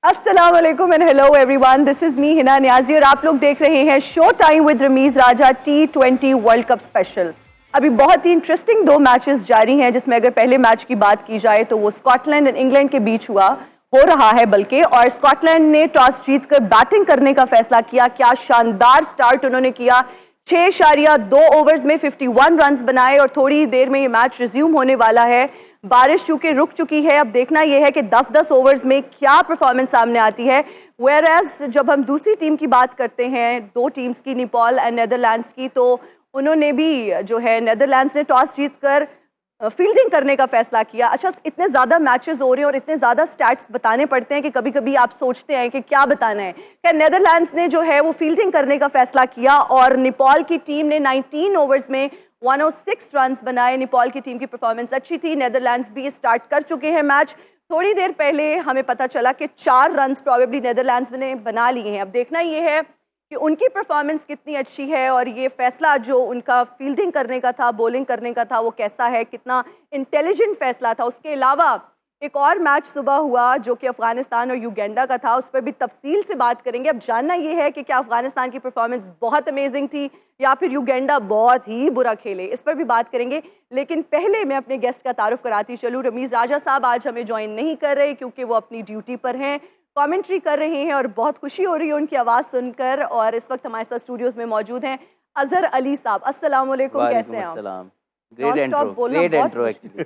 अस्सलाम वालेकुम and hello everyone, this is me Hina Niazi और आप लोग देख रहे हैं show time with Rameez Raja T20 world cup special. अभी बहुत ही इंटरेस्टिंग दो मैचेस जारी हैं, जिसमें अगर पहले मैच की बात की जाए तो वो स्कॉटलैंड एंड इंग्लैंड के बीच हो रहा है बल्कि, और स्कॉटलैंड ने टॉस जीतकर बैटिंग करने का फैसला किया। क्या शानदार स्टार्ट उन्होंने किया, 6.2 ओवर्स में 51 रन बनाए और थोड़ी देर में ये मैच रिज्यूम होने वाला है। बारिश चूंकि रुक चुकी है, अब देखना यह है कि 10-10 ओवर्स में क्या परफॉर्मेंस सामने आती है। वेयर एज जब हम दूसरी टीम की बात करते हैं, दो टीम्स की, नेपाल एंड नेदरलैंड्स की, तो उन्होंने भी जो है नेदरलैंड्स ने टॉस जीतकर फील्डिंग करने का फैसला किया। अच्छा, इतने ज़्यादा मैचेस हो रहे हैं और इतने ज़्यादा स्टैट्स बताने पड़ते हैं कि कभी कभी आप सोचते हैं कि क्या बताना है। खैर, नेदरलैंड्स ने जो है वो फील्डिंग करने का फैसला किया और नेपाल की टीम ने 19 ओवर्स में 106 रन बनाए। नेपाल की टीम की परफॉर्मेंस अच्छी थी। नेदरलैंड्स भी स्टार्ट कर चुके हैं मैच। थोड़ी देर पहले हमें पता चला कि 4 रन प्रॉबेबली नेदरलैंड्स ने बना लिए हैं। अब देखना यह है कि उनकी परफॉर्मेंस कितनी अच्छी है और ये फैसला जो उनका फील्डिंग करने का था, बॉलिंग करने का था, वो कैसा है, कितना इंटेलिजेंट फैसला था। उसके अलावा एक और मैच सुबह हुआ जो कि अफगानिस्तान और युगांडा का था, उस पर भी तफसील से बात करेंगे। अब जानना यह है कि क्या अफगानिस्तान की परफॉर्मेंस बहुत अमेजिंग थी या फिर युगांडा बहुत ही बुरा खेले, इस पर भी बात करेंगे। लेकिन पहले मैं अपने गेस्ट का तारुफ कराती चलूँ। रमीज राजा साहब आज हमें ज्वाइन नहीं कर रहे क्योंकि वो अपनी ड्यूटी पर हैं, कमेंट्री कर रहे हैं और बहुत खुशी हो रही है उनकी आवाज़ सुनकर। और इस वक्त हमारे साथ स्टूडियोज में मौजूद हैं अजहर अली साहब। अस्सलाम वालेकुम, कैसे हैं आप? Great intro actually.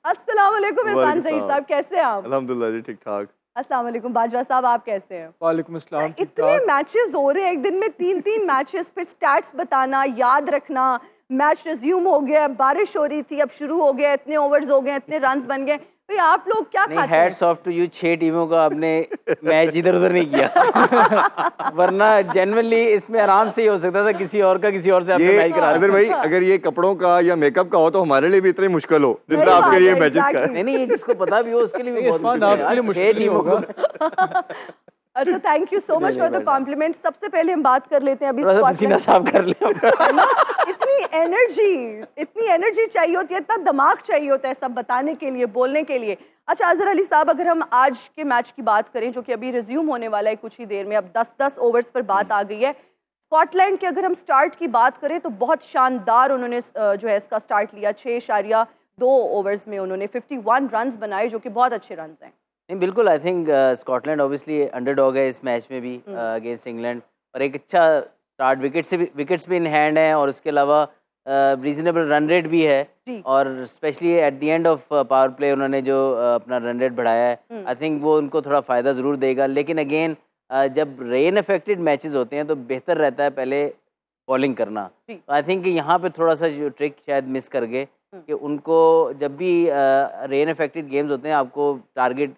अस्सलाम वालेकुम इरफान सईद साहब, कैसे हैं आप? अल्हम्दुलिल्लाह जी, ठीक ठाक। अस्सलाम वालेकुम बाजवा साहब, आप कैसे हैं? वालेकुम अस्सलाम। इतने मैचेस हो रहे हैं एक दिन में, 3-3 मैचेस पे स्टैट्स बताना, याद रखना। मैच रिज्यूम हो गया, बारिश हो रही थी, अब शुरू हो गया, इतने ओवर्स हो गए, इतने रन्स बन गए। भाई आप लोग क्या खाते हैं? हैट्स ऑफ टू यू, 6 टीमों का आपने मैच इधर उधर नहीं किया। वरना जेन्युइनली इसमें आराम से ही हो सकता था किसी और का किसी और से आपने मैच करा। अदर भाई, अगर ये कपड़ों का या मेकअप का हो तो हमारे लिए भी इतनी मुश्किल हो जितना आपके लिए मैचेस का है। नहीं, ये जिसको पता भी हो उसके लिए भी बहुत मुश्किल है। होगा। अच्छा, thank you so much for the compliment. सबसे पहले हम बात कर लेते हैं अभी पसीना साफ कर ले। इतनी एनर्जी चाहिए होती है, इतना दिमाग चाहिए होता है सब बताने के लिए, बोलने के लिए। अच्छा अजहर अली साहब, अगर हम आज के मैच की बात करें जो कि अभी रिज्यूम होने वाला है कुछ ही देर में, अब 10-10 ओवर्स पर बात आ गई है। स्कॉटलैंड के अगर हम स्टार्ट की बात करें तो बहुत शानदार उन्होंने जो है इसका स्टार्ट लिया। 6.2 ओवर्स में उन्होंने 51 रन बनाए, जो कि बहुत अच्छे रन हैं। नहीं, बिल्कुल। I think Scotland obviously underdog है इस मैच में भी अगेंस्ट इंग्लैंड, और एक अच्छा स्टार्ट, विकेट्स भी इन हैंड हैं और उसके अलावा रीजनेबल रन रेट भी है। और specially at the end of power play उन्होंने जो अपना रन रेट बढ़ाया है, आई थिंक वो उनको थोड़ा फ़ायदा ज़रूर देगा। लेकिन अगेन जब रेन अफेक्टेड मैचेस होते हैं तो बेहतर रहता है पहले बॉलिंग करना। तो आई थिंक यहाँ पे थोड़ा सा जो ट्रिक शायद मिस कर गए कि उनको जब भी रेन अफेक्टेड गेम्स होते हैं आपको टारगेट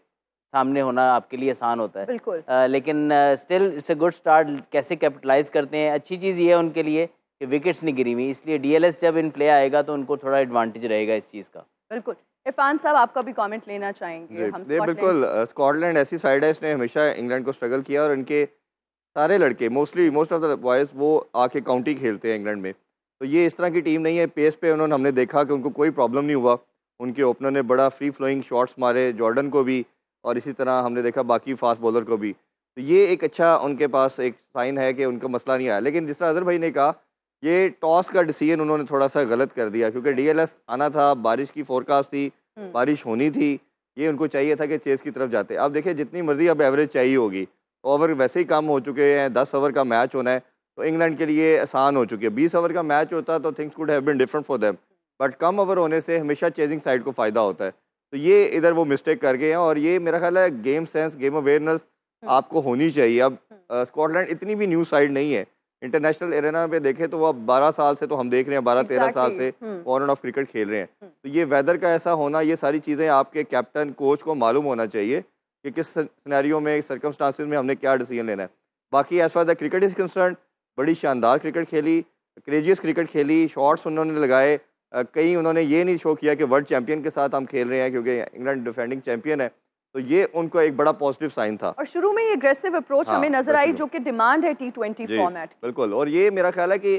सामने होना आपके लिए आसान होता है। बिल्कुल। लेकिन still it's a good start. कैसे कैपिटलाइज करते हैं, अच्छी चीज़ ये है उनके लिए कि विकेट्स नहीं गिरी हुई, इसलिए डीएलएस जब इन प्ले आएगा तो उनको थोड़ा एडवांटेज रहेगा इस चीज़ का। बिल्कुल। इरफान साहब, आपका भी कमेंट लेना चाहेंगे? हम बिल्कुल। स्कॉटलैंड ऐसी साइड है, इसने हमेशा इंग्लैंड को स्ट्रगल किया और इनके सारे लड़के मोस्ट ऑफ द बॉयज वो आके काउंटी खेलते हैं इंग्लैंड में। तो ये इस तरह की टीम नहीं है। पेस पे उन्होंने, हमने देखा कि उनको कोई प्रॉब्लम नहीं हुआ। उनके ओपनर ने बड़ा फ्री फ्लोइंग शॉट्स मारे, जॉर्डन को भी, और इसी तरह हमने देखा बाकी फास्ट बॉलर को भी। तो ये एक अच्छा उनके पास एक साइन है कि उनका मसला नहीं आया। लेकिन जिस तरह अजहर भाई ने कहा, ये टॉस का डिसीजन उन्होंने थोड़ा सा गलत कर दिया क्योंकि डीएलएस आना था, बारिश की फोरकास्ट थी, बारिश होनी थी, ये उनको चाहिए था कि चेस की तरफ जाते। अब देखिए, जितनी मर्जी अब एवरेज चाहिए होगी, ओवर वैसे ही कम हो चुके हैं। 10 ओवर का मैच होना है तो इंग्लैंड के लिए आसान हो चुकी है। 20 ओवर का मैच होता तो things could have been different for them, but कम ओवर होने से हमेशा चेजिंग साइड को फ़ायदा होता है। तो ये इधर वो मिस्टेक कर गए हैं और ये मेरा ख्याल है गेम सेंस, गेम अवेयरनेस आपको होनी चाहिए। अब स्कॉटलैंड इतनी भी न्यू साइड नहीं है। इंटरनेशनल एरेना पे देखें तो वो अब 12 साल से तो हम देख रहे हैं, 12-13 साल से ऑन एंड ऑफ क्रिकेट खेल रहे हैं। तो ये वेदर का ऐसा होना, ये सारी चीज़ें आपके कैप्टन कोच को मालूम होना चाहिए कि किस सिनेरियो में, सर्कमस्टांसिस में हमने क्या डिसीजन लेना है। बाकी as far the cricket is concern, बड़ी शानदार क्रिकेट खेली, क्रेजियस क्रिकेट खेली, शॉट्स उन्होंने लगाए। कहीं उन्होंने ये नहीं शो किया कि वर्ल्ड चैंपियन के साथ हम खेल रहे हैं, क्योंकि इंग्लैंड डिफेंडिंग चैंपियन है। तो ये उनको एक बड़ा पॉजिटिव साइन था। और शुरू में ये एग्रेसिव अप्रोच हमें नजर आई जो कि डिमांड है T20 फॉर्मेट। बिल्कुल। और ये मेरा ख्याल है कि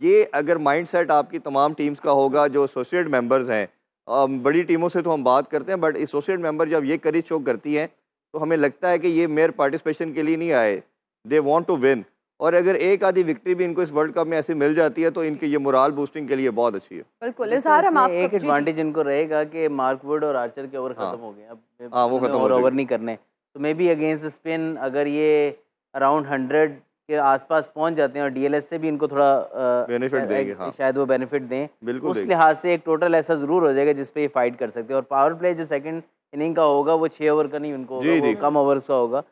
ये अगर माइंडसेट आपकी तमाम टीम्स का होगा जो एसोसिएट मेंबर्स हैं, बड़ी टीमों से तो हम बात करते हैं, बट एसोसिएट मेंबर जब ये करेज शो करती हैं तो हमें लगता है कि ये मेयर पार्टिसिपेशन के लिए नहीं आए, दे वांट टू विन। और अगर एक आधी विक्ट्री भी इनको इस वर्ल्ड कप में ऐसी मिल जाती है तो इनके ये मोराल बूस्टिंग के लिए बहुत अच्छी है। बिल्कुल इजहार हम आपको एक एडवांटेज इनको रहेगा कि मार्क वुड और आर्चर के ओवर हाँ। खत्म हो गए, अब हाँ, वो खत्म हो और ओवर जाएंगे। नहीं करने, तो मे बी अगेंस्ट स्पिन अगर ये अराउंड 100 के आसपास पहुंच जाते हैं और डीएलएस से भी इनको थोड़ा बेनिफिट देंगे, हाँ शायद वो बेनिफिट दें, बिल्कुल उस देंगे। लिहाज से एक टोटल ऐसा जरूर हो जाएगा जिसपे ये फाइट कर सकते हैं। और पावर प्ले जो सेकंड इनिंग का होगा वो 6 ओवर का नहीं उनको होगा, जी, वो जी। कम ओवर्स का होगा।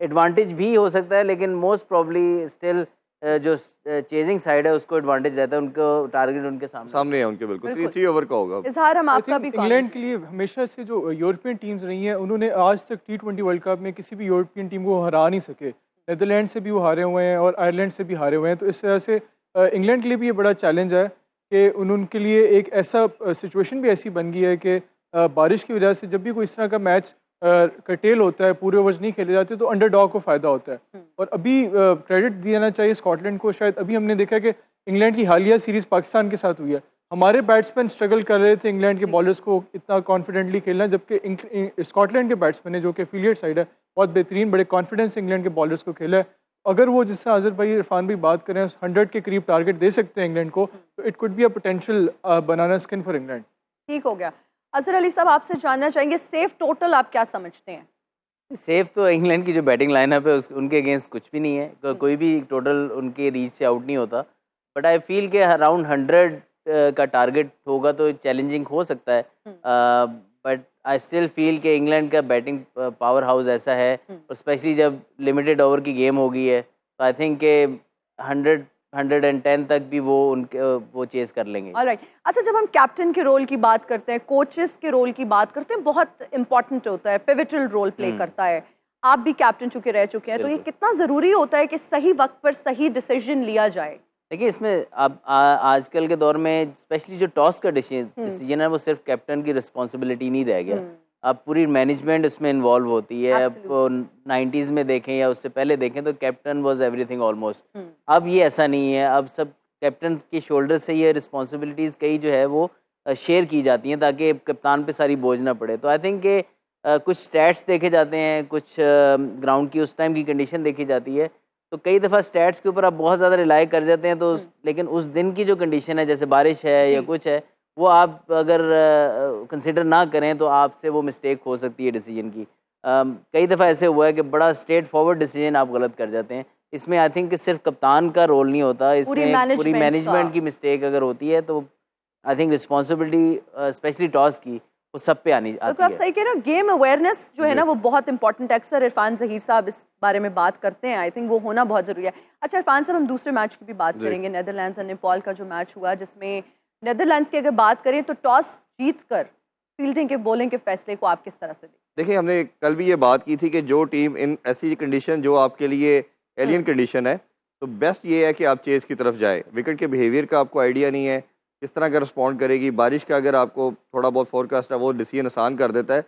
एडवांटेज भी हो सकता है, लेकिन मोस्ट प्रॉब्ली स्टिल जो चेजिंग साइड है उसको एडवांटेज रहता है, उनको टारगेट उनके सामने है उनके, बिल्कुल बिल्कुल। 3 ओवर का होगा। इजहार हम आई आपका थिंक भी इंग्लैंड के लिए हमेशा से जो यूरोपियन टीम्स रही हैं उन्होंने आज तक T20 वर्ल्ड कप में किसी भी यूरोपियन टीम को हरा नहीं सके। नेदरलैंड से भी वो हारे हुए हैं और आयरलैंड से भी हारे हुए हैं, तो इस तरह से इंग्लैंड के लिए भी ये बड़ा चैलेंज है कि उनके लिए एक ऐसा सिचुएशन भी ऐसी बन गई है कि बारिश की वजह से जब भी कोई इस तरह का मैच कर्टेल होता है, पूरे ओवर्स नहीं खेले जाते, तो अंडरडॉग को फ़ायदा होता है। और अभी क्रेडिट देना चाहिए स्कॉटलैंड को, शायद अभी हमने देखा कि इंग्लैंड की हालिया सीरीज़ पाकिस्तान के साथ हुई है, हमारे बैट्समैन स्ट्रगल कर रहे थे इंग्लैंड के बॉलर्स को इतना कॉन्फिडेंटली खेलना, जबकि स्कॉटलैंड के बैट्समैन है जो कि एफिलिएट साइड है, बहुत बेहतरीन, बड़े कॉन्फिडेंस से इंग्लैंड के बॉलर्स को खेला है। अगर वो जिस तरह अजहर भाई, इरफान भाई बात करें 100 के करीब टारगेट दे सकते हैं इंग्लैंड को, तो it could be a potential banana skin for England. ठीक हो गया। अजहर अली साहब आपसे जानना चाहेंगे सेफ टोटल आप क्या समझते हैं? सेफ तो इंग्लैंड की जो बैटिंग लाइनअप है उनके अगेंस्ट कुछ भी नहीं है, कोई भी टोटल उनके रीच से आउट नहीं होता। बट आई फील के अराउंड 100 का टारगेट होगा तो चैलेंजिंग हो सकता है, बट आई स्टिल फील के इंग्लैंड का बैटिंग पावर हाउस ऐसा है, और स्पेशली जब लिमिटेड ओवर की गेम हो गई है, तो आई थिंक के 110 तक भी वो चेस कर लेंगे। ऑलराइट। अच्छा, जब हम कैप्टन के रोल की बात करते हैं, कोचेस के रोल की बात करते हैं, बहुत इंपॉर्टेंट होता है, पिवटल रोल प्ले करता है। आप भी कैप्टन चुके रह चुके हैं, तो ये कितना ज़रूरी होता है कि सही वक्त पर सही डिसीजन लिया जाए? देखिए, इसमें अब आजकल के दौर में स्पेशली जो टॉस का डिसीजन है वो सिर्फ कैप्टन की रिस्पॉन्सिबिलिटी नहीं रह गया, अब पूरी मैनेजमेंट इसमें इन्वॉल्व होती है। अब 90s में देखें या उससे पहले देखें तो कैप्टन वाज एवरीथिंग ऑलमोस्ट। अब ये ऐसा नहीं है, अब सब कैप्टन के शोल्डर से ये रिस्पॉन्सिबिलिटीज़ कई जो है वो शेयर की जाती हैं ताकि कप्तान पे सारी बोझ ना पड़े। तो आई थिंक कि कुछ स्टैट्स देखे जाते हैं, कुछ ग्राउंड की उस टाइम की कंडीशन देखी जाती है, तो कई दफ़ा स्टैट्स के ऊपर आप बहुत ज़्यादा रिलाई कर जाते हैं, तो लेकिन उस दिन की जो कंडीशन है, जैसे बारिश है या कुछ है, वो आप अगर कंसिडर ना करें तो आपसे वो मिस्टेक हो सकती है डिसीजन की। कई दफ़ा ऐसे हुआ है कि बड़ा स्ट्रेट फॉरवर्ड डिसीजन आप गलत कर जाते हैं। इसमें आई थिंक कि सिर्फ कप्तान का रोल नहीं होता, इसमें पूरी मैनेजमेंट की मिस्टेक अगर होती है तो I think responsibility specially toss की वो सब पे आती है। तो आप सही कह रहे हो, गेम अवेयरनेस जो है ना वो बहुत इंपॉर्टेंट है। अक्सर इरफान ज़हीर साहब इस बारे में बात करते हैं, आई थिंक वो होना बहुत ज़रूरी है। अच्छा इरफान साहब, हम दूसरे मैच की भी बात करेंगे, नेदरलैंड्स और नेपाल का जो मैच हुआ, जिसमें नेदरलैंड्स की अगर बात करें तो टॉस जीत कर फील्डिंग के बॉलिंग के फैसले को आप किस तरह से देखते? देखिए, हमने कल भी ये बात की थी कि जो टीम इन ऐसी कंडीशन जो आपके लिए एलियन कंडीशन है, तो बेस्ट ये है कि आप चेस की तरफ जाए। विकेट के बिहेवियर का आपको आइडिया नहीं है, किस तरह का रिस्पॉन्ड करेगी, बारिश का अगर आपको थोड़ा बहुत फोरकास्ट है वो डिसीजन आसान कर देता है,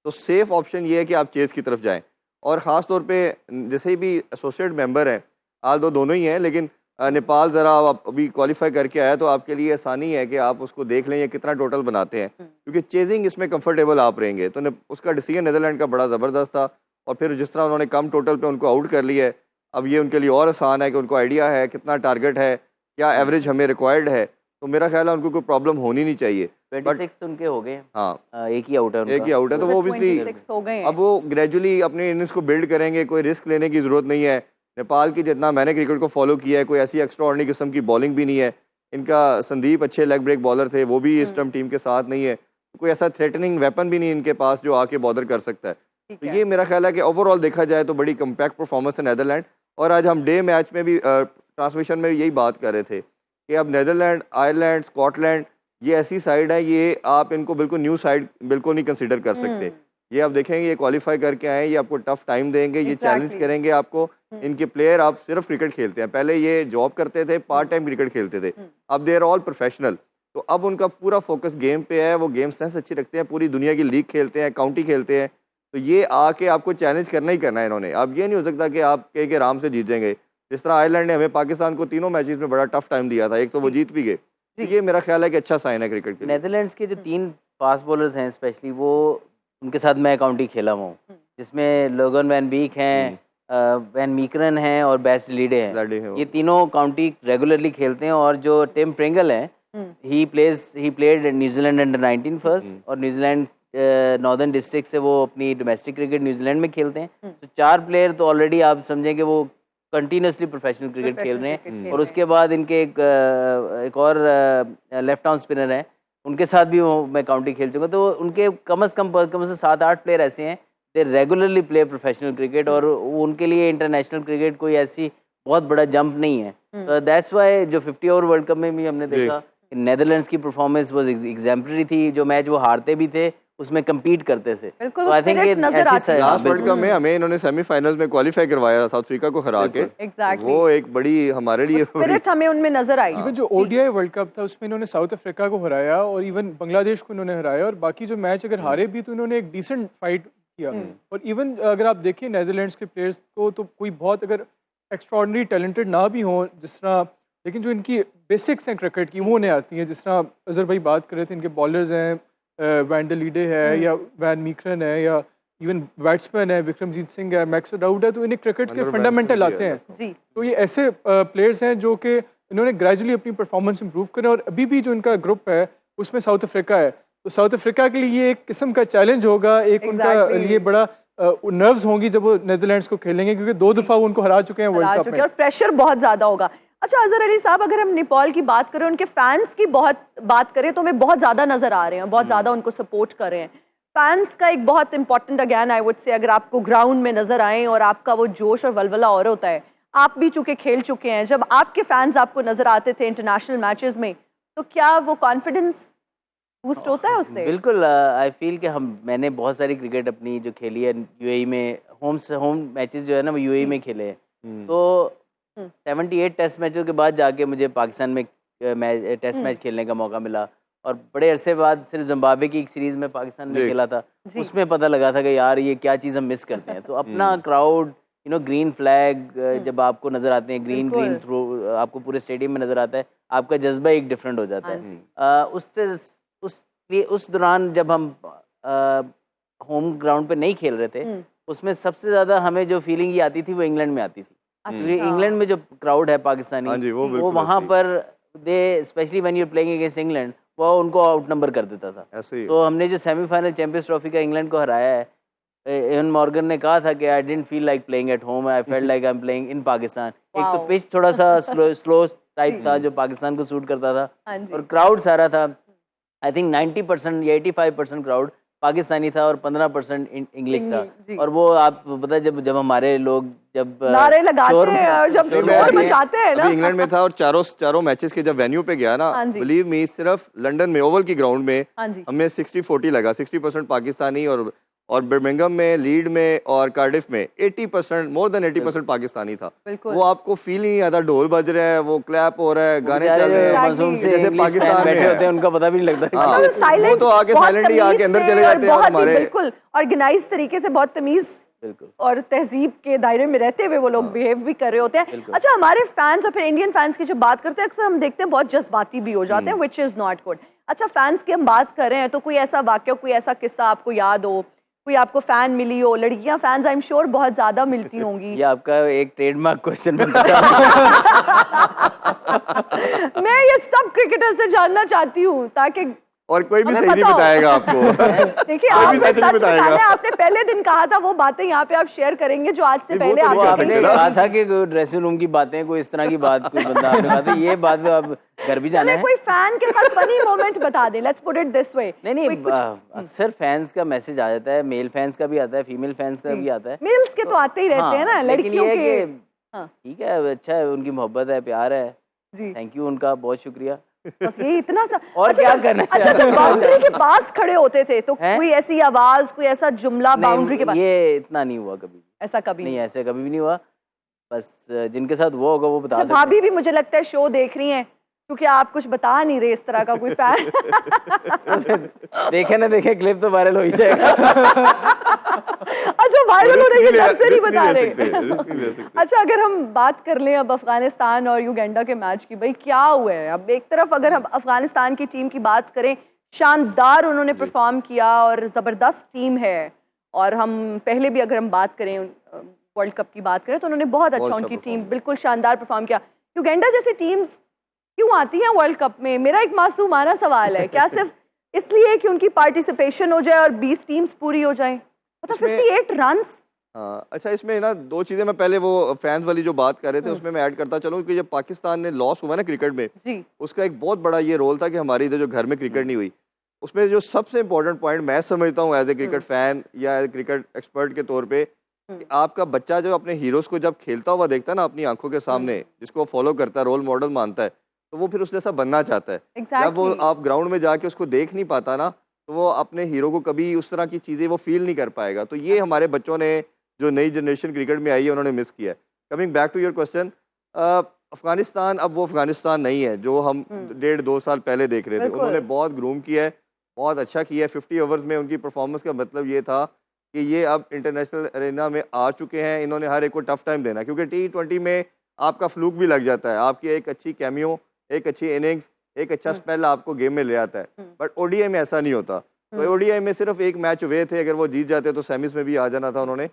तो सेफ ऑप्शन ये है कि आप चेस की तरफ जाएं। और ख़ास तौर पे जैसे भी एसोसिएट मेंबर हैं, आज दोनों ही हैं, लेकिन नेपाल ज़रा अभी क्वालिफाई करके आया, तो आपके लिए आसानी है कि आप उसको देख लें ये कितना टोटल बनाते हैं, क्योंकि चेजिंग इसमें कंफर्टेबल आप रहेंगे। तो उसका डिसीजन नीदरलैंड का बड़ा ज़बरदस्त था, और फिर जिस तरह उन्होंने कम टोटल पे उनको आउट कर लिया है, अब ये उनके लिए और आसान है कि उनको आइडिया है कितना टारगेट है, क्या एवरेज हमें रिक्वायर्ड है, तो मेरा ख्याल है उनको कोई प्रॉब्लम होनी नहीं चाहिए। 26 उनके हो गए, हाँ, एक ही आउट है उनका। एक ही आउट है, तो वो ऑब्वियसली 26 हो गए हैं। अब वो ग्रेजुअली अपने इनिंग्स को बिल्ड करेंगे, कोई रिस्क लेने की ज़रूरत नहीं है। नेपाल की जितना मैंने क्रिकेट को फॉलो किया है, कोई ऐसी एक्स्ट्रा ऑर्डिनरी किस्म की बॉलिंग भी नहीं है। इनका संदीप अच्छे लेग ब्रेक बॉलर थे, वो भी इस टाइम टीम के साथ नहीं है, कोई ऐसा थ्रेटनिंग वेपन भी नहीं इनके पास जो आके बॉदर कर सकता है। तो ये मेरा ख्याल है कि ओवरऑल देखा जाए तो बड़ी कम्पैक्ट परफॉर्मेंस है नेदरलैंड। और आज हम डे मैच में भी ट्रांसमिशन में भी यही बात कर रहे थे कि अब नेदरलैंड, आयरलैंड, स्कॉटलैंड, ये ऐसी साइड है, ये आप इनको बिल्कुल न्यू साइड बिल्कुल नहीं कंसिडर कर सकते। ये आप देखेंगे, ये क्वालिफाई करके आए, ये आपको टफ टाइम देंगे, ये चैलेंज करेंगे आपको। इनके प्लेयर आप सिर्फ क्रिकेट खेलते हैं, पहले ये जॉब करते थे, पार्ट टाइम क्रिकेट खेलते थे, अब दे आर ऑल प्रोफेशनल। तो अब उनका पूरा फोकस गेम पे है, वो गेम सेंस अच्छी रखते हैं, पूरी दुनिया की लीग खेलते हैं, काउंटी खेलते हैं। तो ये आके आपको चैलेंज करना ही करना है इन्होंने। अब ये नहीं हो सकता कि आप कह के आराम से जीतेंगे। जिस तरह आयरलैंड ने हमें पाकिस्तान को तीनों मैचेस में बड़ा टफ टाइम दिया था, एक तो वो जीत भी गए, तो ये मेरा ख्याल है कि अच्छा साइन है क्रिकेट के लिए। नेदरलैंड्स के जो 3 फास्ट बॉलर्स हैं स्पेशली, वो उनके साथ मैं काउंटी खेला हुआ हूँ, जिसमें लोगन वैन बीक हैं, वैन मीकरन हैं और बेस्ट लीडे हैं। लाडे हैं वो। ये तीनों काउंटी रेगुलरली खेलते हैं। और जो टिम प्रिंगल हैं, he played New Zealand under 19 first, और न्यूजीलैंड नॉर्दर्न डिस्ट्रिक्ट से वो अपनी डोमेस्टिक क्रिकेट न्यूजीलैंड में खेलते हैं। तो 4 प्लेयर तो ऑलरेडी आप समझें कि वो कंटिन्यूसली प्रोफेशनल क्रिकेट खेल रहे हैं। और उसके बाद इनके एक और लेफ्ट आर्म स्पिनर हैं, उनके साथ भी वो मैं काउंटी खेल चुका। तो उनके कम से कम 7-8 प्लेयर ऐसे हैं दे रेगुलरली प्ले प्रोफेशनल क्रिकेट, और उनके लिए इंटरनेशनल क्रिकेट कोई ऐसी बहुत बड़ा जंप नहीं है। तो दैट्स वाई जो 50 ओवर वर्ल्ड कप में भी हमने देखा नेदरलैंड्स की परफॉर्मेंस वाज एग्जाम्पलरी थी। जो मैच वो हारते भी थे उसमें compete करते थे। बिल्कुल, तो I think last world cup में हमें इन्होंने सेमीफाइनल्स में क्वालिफाई करवाया साउथ अफ्रीका को हरा के। Exactly. वो एक बड़ी हमारे लिए स्पिरिट हमें उनमें नजर आई। इवन जो ओडीआई वर्ल्ड कप था उसमें इन्होंने साउथ अफ्रीका को हराया और इवन बांग्लादेश को इन्होंने हराया, और बाकी जो मैच अगर हारे भी तो इन्होंने एक डिसेंट फाइट किया। और इवन अगर आप देखिए नेदरलैंड्स के प्लेयर्स को तो कोई बहुत अगर एक्स्ट्रॉर्डनरी टैलेंटेड ना भी हो जिस तरह, लेकिन जो इनकी बेसिक्स हैं क्रिकेट की वो उन्हें आती हैं। जिस तरह अजहर भाई बात कर रहे थे, इनके बॉलर्स हैं, वैंडल लीडे है या वैन मीकरन है या इवन बैट्समैन है विक्रमजीत सिंह है, मैक्स डाउड है, तो इन्हें क्रिकेट के फंडामेंटल आते हैं। जी। तो ये ऐसे प्लेयर्स हैं जो कि इन्होंने ग्रेजुअली अपनी परफॉर्मेंस इंप्रूव करें, और अभी भी जो इनका ग्रुप है उसमें साउथ अफ्रीका है। तो साउथ अफ्रीका के लिए ये एक किस्म का चैलेंज होगा, एक उनका लिए बड़ा नर्व्स होंगी जब वो नेदरलैंड्स को खेलेंगे, क्योंकि 2 दफा वो उनको हरा चुके हैं वर्ल्ड कप में, और प्रेशर बहुत ज्यादा होगा। अच्छा अजहर अली साहब, अगर हम नेपाल की बात करें, उनके फैंस की बहुत बात करें तो हमें बहुत ज्यादा नजर आ रहे हैं, बहुत ज्यादा उनको सपोर्ट कर रहे हैं। फैंस का एक बहुत important again I would say, अगर आपको ग्राउंड में नजर आए और आपका वो जोश और वलवला और होता है, आप भी चूंकि खेल चुके हैं, जब आपके फैंस आपको नजर आते थे इंटरनेशनल मैचेस में, तो क्या वो कॉन्फिडेंस बूस्ट होता है उससे? बिल्कुल। आई फील कि मैंने बहुत सारी क्रिकेट अपनी जो खेली है यूएई में, होम मैचेस जो है ना वो यूएई में खेले हैं। तो 78 टेस्ट मैचों के बाद जाके मुझे पाकिस्तान में टेस्ट मैच खेलने का मौका मिला, और बड़े अरसे बाद सिर्फ जिम्बाब्वे की एक सीरीज में पाकिस्तान में खेला था, उसमें पता लगा था कि यार ये क्या चीज़ हम मिस करते हैं। तो अपना क्राउड, ग्रीन फ्लैग जब आपको नजर आते हैं, ग्रीन थ्रो आपको पूरे स्टेडियम में नजर आता है, आपका जज्बा एक डिफरेंट हो जाता है। उससे उस दौरान जब हम होम ग्राउंड पे नहीं खेल रहे थे, उसमें सबसे ज्यादा हमें जो फीलिंग ये आती थी वो इंग्लैंड में आती थी। क्योंकि इंग्लैंड में जो क्राउड है पाकिस्तानी, वो वहाँ पर they specially when you are playing against England, वो उनको आउट नंबर कर देता था। तो हमने जो सेमीफाइनल चैंपियंस ट्रॉफी का इंग्लैंड को हराया है, एवन मॉर्गन ने कहा था कि I didn't feel like playing at home, I felt like I am playing in Pakistan. एक तो पिच थोड़ा सा स्लो टाइप था जो पाकिस्तान को सूट करता था, और क्राउड सारा था आई थिंक 90% या 85% क्राउड पाकिस्तानी था और 15% इंग्लिश था। और वो आप पता है जब हमारे लोग जब नारे लगाते हैं और जब शोर मचाते हैं ना, इंग्लैंड में था और चारों मैचेस के जब वेन्यू पे गया ना, बिलीव मी, सिर्फ लंदन में ओवल की ग्राउंड में हमें 60-40 लगा, 60% पाकिस्तानी, और बर्मिंघम में, लीड में और कार्डिफ में 80%, मोर देन 80% पाकिस्तानी था। वो आपको फील नहीं आता, ढोल बज रहा है, वो क्लैप हो रहा है, गाने चल रहे हैं, जैसे पाकिस्तान में होते हैं, उनका पता भी नहीं लगता। वो तो आके साइलेंटली आके अंदर चले जाते हैं, और हमारे बिल्कुल ऑर्गेनाइज तरीके से, बहुत तमीज और तहजीब के दायरे में रहते हुए वो लोग बिहेव भी कर रहे होते हैं। अच्छा, हमारे फैंस और फिर इंडियन फैंस की जो बात करते हैं, अक्सर हम देखते हैं बहुत जज्बाती भी हो जाते हैं, विच इज नॉट गुड। अच्छा, फैंस की हम बात कर रहे हैं, तो कोई ऐसा वाक्य, कोई ऐसा किस्सा आपको याद हो, कोई आपको फैन मिली हो? लड़कियां फैंस आई एम श्योर बहुत ज्यादा मिलती होंगी। ये आपका एक ट्रेडमार्क क्वेश्चन बनता है। मैं ये सब क्रिकेटर से जानना चाहती हूँ, ताकि और कोई भी सही नहीं बताएगा आपको। देखिए, आपने सच बताना है, आपने पहले दिन कहा था वो बातें यहाँ पे आप शेयर करेंगे जो आज से पहले आपने कहा था कि ड्रेसिंग रूम की बातें, कोई इस तरह की बात कोई बंदा आपने कहा था, ये बात आप घर भी जाना है। कोई फैन के साथ फनी मोमेंट बता दे, let's put it this way. नहीं, अक्सर फैंस का मैसेज आ जाता है, मेल फैंस का भी आता है, फीमेल फैंस का भी आता है। मेल्स के तो आते ही रहते हैं ना, लड़कियों के। ठीक है, अच्छा है, उनकी मोहब्बत है, प्यार है, थैंक यू उनका, बहुत शुक्रिया। बस ये इतना सा। और क्या करना है? अच्छा, जब बाउंड्री के पास खड़े होते थे तो कोई ऐसी आवाज, कोई ऐसा जुमला बाउंड्री के पास? ये इतना नहीं हुआ कभी, ऐसा कभी नहीं, ऐसे कभी भी नहीं हुआ। बस जिनके साथ वो होगा वो बता सकते हैं। भाभी भी मुझे लगता है शो देख रही हैं, क्योंकि आप कुछ बता नहीं रहे इस तरह का कोई फैन। देखे ना देखे क्लिप तो वायरल हो ही जाएगा। अच्छा, पागल हो रही है, डर से नहीं रिस्क बता ले रहे। सकते, रिस्क नहीं ले सकते। अच्छा, अगर हम बात कर लें अब अफगानिस्तान और युगांडा के मैच की, भाई क्या हुआ है? अब एक तरफ अगर हम अफगानिस्तान की टीम की बात करें, शानदार उन्होंने परफॉर्म किया और ज़बरदस्त टीम है, और हम पहले भी अगर हम बात करें वर्ल्ड कप की बात करें तो उन्होंने बहुत अच्छा, उनकी टीम बिल्कुल शानदार परफॉर्म किया। युगांडा जैसी टीम्स क्यों आती हैं वर्ल्ड कप में? मेरा एक मासूमाना सवाल है, क्या सिर्फ इसलिए कि उनकी पार्टिसिपेशन हो जाए और 20 टीम्स पूरी हो जाएं? मतलब 58 रन्स। हाँ, अच्छा, इसमें ना दो चीज़ें, मैं पहले वो फैंस वाली जो बात कर रहे थे उसमें मैं ऐड करता चलूँ कि जब पाकिस्तान ने लॉस हुआ ना क्रिकेट में जी, उसका एक बहुत बड़ा ये रोल था कि हमारी इधर जो घर में क्रिकेट नहीं हुई, उसमें जो सबसे इम्पोर्टेंट पॉइंट मैं समझता हूँ एज ए क्रिकेट फैन या एज ए क्रिकेट एक्सपर्ट के तौर पे, कि आपका बच्चा जो अपने हीरोज को जब खेलता हुआ देखता है ना अपनी आंखों के सामने, जिसको फॉलो करता है, रोल मॉडल मानता है, तो वो फिर उस जैसा बनना चाहता है। जब वो आप ग्राउंड में जाके उसको देख नहीं पाता ना, तो वो अपने हीरो को कभी उस तरह की चीज़ें वो फील नहीं कर पाएगा। तो ये हमारे बच्चों ने, जो नई जनरेशन क्रिकेट में आई है, उन्होंने मिस किया है। Coming back to your question, Afghanistan अब वो अफगानिस्तान नहीं है जो हम 1.5-2 साल पहले देख रहे थे। उन्होंने बहुत ग्रूम किया है, बहुत अच्छा किया है। 50 ओवर्स में उनकी परफॉर्मेंस का मतलब ये था कि ये अब इंटरनेशनल अरेना में आ चुके हैं, इन्होंने हर एक को टफ टाइम देना, क्योंकि T20 में आपका फ्लूक भी लग जाता है, आपकी एक अच्छी कैमियो, एक अच्छी इनिंग्स, एक अच्छा स्पेल आपको गेम में ले आता है। बट ODI में ऐसा नहीं होता। तो ODI में सिर्फ एक मैच हुए थे, अगर वो जीत जाते तो सेमीज में भी आ जाना था उन्होंने।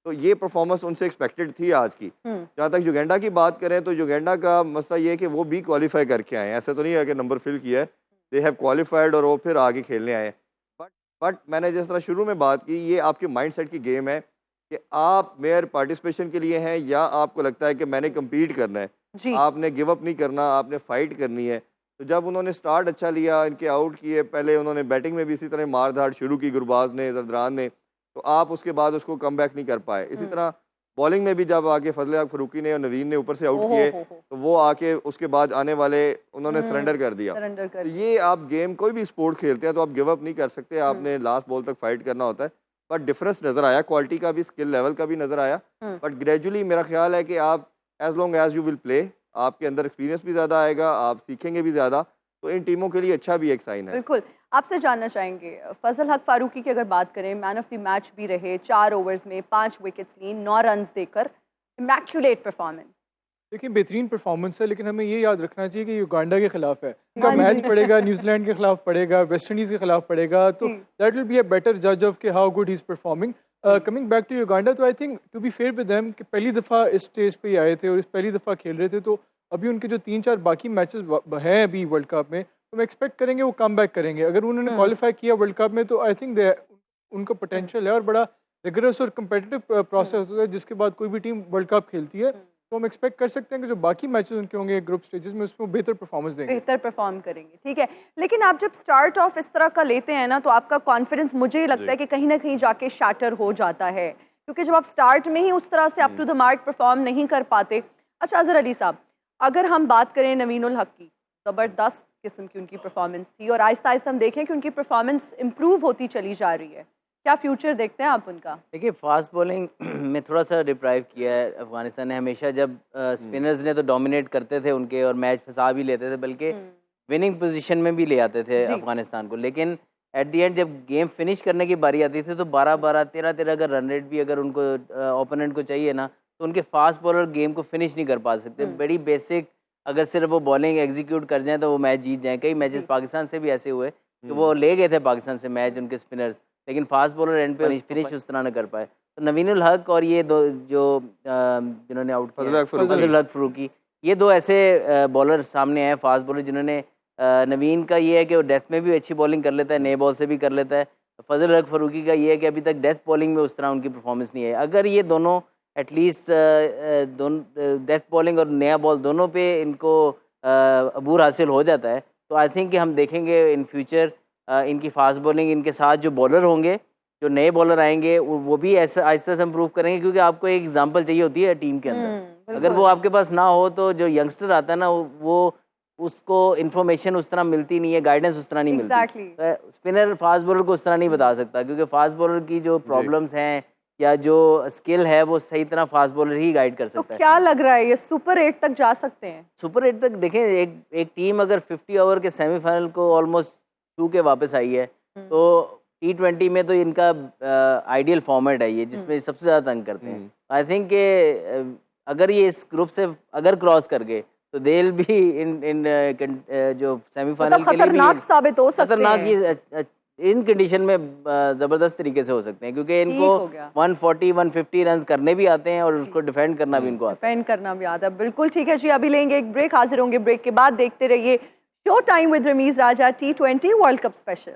तो ये परफॉर्मेंस उनसे एक्सपेक्टेड थी आज की। जहाँ तक युगांडा की बात करें तो युगांडा का मसला ये है कि वो भी क्वालिफाई करके आए हैं, ऐसा तो नहीं है कि नंबर फिल किया है, दे हैव क्वालिफाइड और वो फिर आगे खेलने आए हैं। बट मैंने जिस तरह शुरू में बात की, ये आपके माइंडसेट की गेम है कि आप मेयर पार्टिसिपेशन के लिए हैं या आपको लगता है कि मैंने कम्पीट करना है, आपने गिव अप नहीं करना, आपने फाइट करनी है। तो जब उन्होंने स्टार्ट अच्छा लिया, इनके आउट किए, पहले उन्होंने बैटिंग में भी इसी तरह मार धाड़ शुरू की, गुरबाज ने, जरदान ने, तो आप उसके बाद उसको कम बैक नहीं कर पाए। इसी तरह बॉलिंग में भी जब आके फजल हक फरूकी ने और नवीन ने ऊपर से आउट किए, तो वो आके उसके बाद आने वाले उन्होंने सरेंडर कर दिया। तो ये आप गेम, कोई भी स्पोर्ट खेलते हैं तो आप गिव अप नहीं कर सकते, आपने लास्ट बॉल तक फाइट करना होता है। बट डिफरेंस नज़र आया, क्वालिटी का भी, स्किल लेवल का भी नज़र आया। बट ग्रेजुअली मेरा ख्याल है कि आप as long as you will play, आपके अंदर एक्सपीरियंस भी ज़्यादा आएगा, आप सीखेंगे भी ज़्यादा, तो इन टीमों के लिए अच्छा भी एक साइन है। बिल्कुल। आपसे जानना चाहेंगे, फजल हक फारूकी की अगर बात करें, मैन ऑफ द मैच भी रहे, 4 ओवर्स में 5 विकेट्स ली, 9 रन्स देकर, इमैक्युलेट परफॉर्मेंस। देखिए बेहतरीन परफॉर्मेंस है, लेकिन हमें ये याद रखना चाहिए कि युगांडा के खिलाफ है, उनका मैच पड़ेगा, न्यूजीलैंड के खिलाफ पड़ेगा, वेस्ट इंडीज़ के खिलाफ पड़ेगा, तो that will be a better जज ऑफ के how good he is performing. Coming back to Uganda, तो I think to be fair with them कि पहली दफ़ा इस स्टेज पे ही आए थे और इस पहली दफ़ा खेल रहे थे, तो अभी उनके जो 3-4 बाकी मैचेस हैं अभी वर्ल्ड कप में, तो मैं एक्सपेक्ट करेंगे वो कम बैक करेंगे। अगर उन्होंने क्वालिफाई किया वर्ल्ड कप में तो आई थिंक उनका पोटेंशियल है और बड़ा रिगरस और कम्पिटिटिव प्रोसेस होता है, जिसके बाद कोई भी टीम वर्ल्ड कप खेलती है, तो हम एक्सपेक्ट कर सकते हैं कि जो बाकी मैचेस उनके होंगे ग्रुप स्टेजेस में, उसमें बेहतर परफॉर्मेंस देंगे, बेहतर परफॉर्म करेंगे। ठीक है, लेकिन आप जब स्टार्ट ऑफ इस तरह का लेते हैं ना, तो आपका कॉन्फिडेंस, मुझे लगता है कि कहीं ना कहीं जाके शैटर हो जाता है, क्योंकि जब आप स्टार्ट में ही उस तरह से up to the mark perform नहीं कर पाते। अच्छा अजहर अली साहब, अगर हम बात करें नवीन उल हक की, ज़बरदस्त किस्म की उनकी परफॉर्मेंस थी और आहिस्ता आहिस्ता हम देखें कि उनकी परफॉर्मेंस इम्प्रूव होती चली जा रही है, क्या फ्यूचर देखते हैं आप उनका? देखिए, फास्ट बॉलिंग में थोड़ा सा डिप्राइव किया है अफगानिस्तान ने हमेशा। जब स्पिनर्स ने तो डोमिनेट करते थे उनके और मैच फंसा भी लेते थे, बल्कि विनिंग पोजीशन में भी ले आते थे अफगानिस्तान को। लेकिन एट दी एंड जब गेम फिनिश करने की बारी आती थी तो 12-12, 13-13 का रन रेट भी अगर उनको ओपोनेंट को चाहिए ना, तो उनके फास्ट बॉलर गेम को फिनिश नहीं कर पा सकते। बड़ी बेसिक, अगर सिर्फ वो बॉलिंग एग्जीक्यूट कर जाएं तो वो मैच जीत जाएं। कई मैचेस पाकिस्तान से भी ऐसे हुए कि वो ले गए थे पाकिस्तान से मैच उनके स्पिनर्स, लेकिन फास्ट बॉलर एंड पे फिनिश उस तरह न कर पाए। तो नवीन उल हक और ये दो जो जिन्होंने आउट किया, फजल हक फरूकी, ये दो ऐसे बॉलर सामने आए फास्ट बॉलर जिन्होंने, नवीन का ये है कि वो डेथ में भी अच्छी बॉलिंग कर लेता है, नए बॉल से भी कर लेता है। फजल हक फरूकी का ये है कि अभी तक डेथ बॉलिंग में उस तरह उनकी परफॉर्मेंस नहीं है। अगर ये दोनों एटलीस्ट डेथ बॉलिंग और नया बॉल दोनों पे इनको अबूर हासिल हो जाता है, तो आई थिंक कि हम देखेंगे इन फ्यूचर इनकी फास्ट बॉलिंग, इनके साथ जो बॉलर होंगे, जो नए बॉलर आएंगे, वो भी ऐसा आहिस्ता से इम्प्रूव करेंगे, क्योंकि आपको एक एग्जांपल चाहिए होती है टीम के अंदर। अगर वो आपके पास ना हो तो जो यंगस्टर आता है ना, वो उसको इन्फॉर्मेशन उस तरह मिलती नहीं है, गाइडेंस उस तरह नहीं मिलती। स्पिनर फास्ट बॉलर को उस तरह नहीं बता सकता, क्योंकि फास्ट बॉलर की जो प्रॉब्लम्स हैं या जो स्किल है वो सही तरह फास्ट बॉलर ही गाइड कर सकता है। तो क्या लग रहा है ये सुपर 8 तक जा सकते हैं? सुपर 8 तक देखें, एक टीम अगर 50 ओवर के सेमीफाइनल को ऑलमोस्ट छू के वापस आई है, तो T20 में तो इनका आइडियल फॉर्मेट है ये, जिसमें सबसे ज़्यादा तंग करते हैं। आई थिंक कि अगर ये इस ग्रुप से अगर क्रॉस कर गए तो दे विल बी इन जो सेमीफाइनल के लिए खतरनाक साबित हो सकते खतरनाक हैं। ये इन कंडीशन में ज़बरदस्त तरीके से हो सकते हैं, क्योंकि इनको हो गया। 140-150 रन करने भी आते हैं और उसको डिफेंड करना भी इनको आता है। डिफेंड करना भी आता है। बिल्कुल ठीक है जी, अभी लेंगे एक ब्रेक, हाजिर होंगे ब्रेक के बाद। देखते रहिए show time with Rameez Raja T20 world cup special.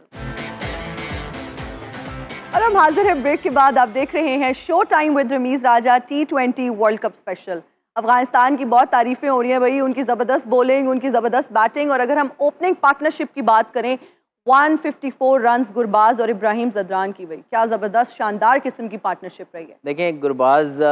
और हम हाजिर हैं ब्रेक के बाद। आप देख रहे हैं show time with Rameez Raja T20 world cup special. Afghanistan की बहुत तारीफें हो रही हैं भाई, उनकी ज़बरदस्त बॉलिंग, उनकी ज़बरदस्त बैटिंग, और अगर हम ओपनिंग पार्टनरशिप की बात करें 154 रन्स गुरबाज और इब्राहिम जदरान की, भाई क्या ज़बरदस्त शानदार किस्म की पार्टनरशिप रही है। देखें, गुरबाज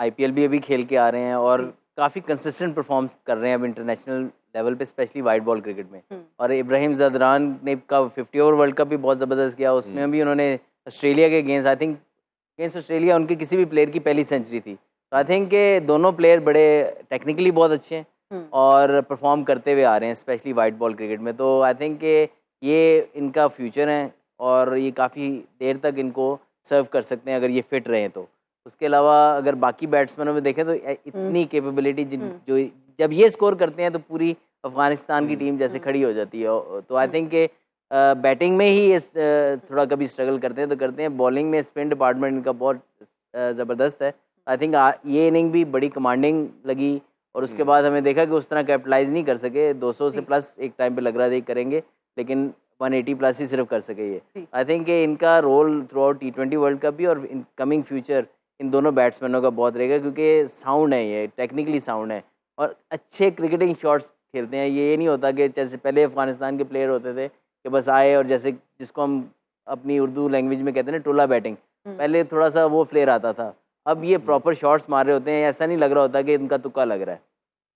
IPL भी अभी खेल के आ रहे हैं और काफ़ी कंसिस्टेंट परफॉर्म कर रहे हैं अब इंटरनेशनल लेवल पे, स्पेशली वाइट बॉल क्रिकेट में। और इब्राहिम जदरान ने का 50 ओवर वर्ल्ड कप भी बहुत ज़बरदस्त किया, उसमें भी उन्होंने ऑस्ट्रेलिया के against, I think against Australia उनके किसी भी प्लेयर की पहली सेंचुरी थी। तो आई थिंक के दोनों प्लेयर बड़े टेक्निकली बहुत अच्छे हैं और परफॉर्म करते हुए आ रहे हैं, स्पेशली वाइट बॉल क्रिकेट में। तो आई थिंक के ये इनका फ्यूचर है और ये काफ़ी देर तक इनको सर्व कर सकते हैं अगर ये फिट रहें तो। उसके अलावा अगर बाकी बैट्समैनों में देखें तो इतनी कैपेबिलिटी जो जब ये स्कोर करते हैं तो पूरी अफगानिस्तान की टीम जैसे खड़ी हो जाती है। तो आई थिंक के बैटिंग में ही थोड़ा कभी स्ट्रगल करते हैं तो करते हैं, बॉलिंग में स्पिन डिपार्टमेंट इनका बहुत ज़बरदस्त है। आई थिंक ये इनिंग भी बड़ी कमांडिंग लगी और उसके बाद हमें देखा कि उस तरह कैपिटलाइज नहीं कर सके। 200 से प्लस एक टाइम पे लग रहा था करेंगे, लेकिन 180 प्लस ही सिर्फ कर सके ये। आई थिंक इनका role throughout T20 world cup भी और इन कमिंग फ्यूचर इन दोनों बैट्समैनों का बहुत रहेगा, क्योंकि साउंड है, ये टेक्निकली साउंड है और अच्छे क्रिकेटिंग शॉट्स खेलते हैं। ये नहीं होता कि जैसे पहले अफगानिस्तान के प्लेयर होते थे कि बस आए और जैसे जिसको हम अपनी उर्दू लैंग्वेज में कहते हैं ना टोला बैटिंग, पहले थोड़ा सा वो फ्लेयर आता था। अब ये प्रॉपर शॉट्स मार रहे होते हैं, ऐसा नहीं लग रहा होता कि इनका तुक्का लग रहा है।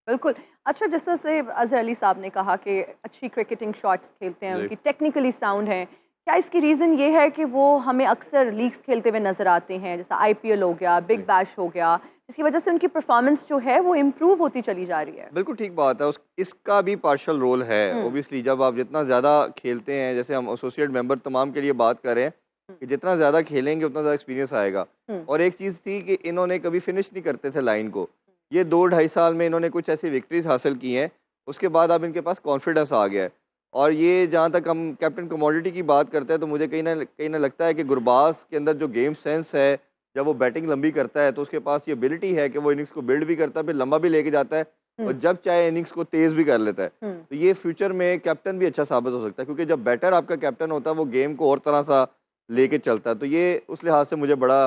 बिल्कुल। अच्छा, जिस तरह से अजहर अली साहब ने कहा कि अच्छी क्रिकेटिंग शॉट्स खेलते हैं, उनकी टेक्निकली साउंड है, क्या इसकी रीज़न ये है कि वो हमें अक्सर लीग्स खेलते हुए नज़र आते हैं, जैसा IPL हो गया, बिग बैश हो गया, जिसकी वजह से उनकी परफॉर्मेंस जो है वो इम्प्रूव होती चली जा रही है? बिल्कुल ठीक बात है, इसका भी पार्शल रोल है। ओबियसली जब आप जितना ज़्यादा खेलते हैं, जैसे हम एसोसिएट मेंबर तमाम के लिए बात कर रहे हैं कि जितना ज़्यादा खेलेंगे उतना ज़्यादा एक्सपीरियंस आएगा। और एक चीज़ थी कि इन्होंने कभी फिनिश नहीं करते थे लाइन को। ये 2-2.5 साल में इन्होंने कुछ ऐसी विक्ट्रीज हासिल की हैं, उसके बाद अब इनके पास कॉन्फिडेंस आ गया है। और ये जहाँ तक हम कैप्टन कमोडिटी की बात करते हैं तो मुझे कहीं ना लगता है कि गुरबाज के अंदर जो गेम सेंस है, जब वो बैटिंग लंबी करता है तो उसके पास ये एबिलिटी है कि वो इनिंग्स को बिल्ड भी करता है, फिर लंबा भी लेके जाता है और जब चाहे इनिंग्स को तेज़ भी कर लेता है। तो ये फ्यूचर में कैप्टन भी अच्छा साबित हो सकता है, क्योंकि जब बैटर आपका कैप्टन होता है वो गेम को और तरह सा लेके चलता है। तो ये उस लिहाज से मुझे बड़ा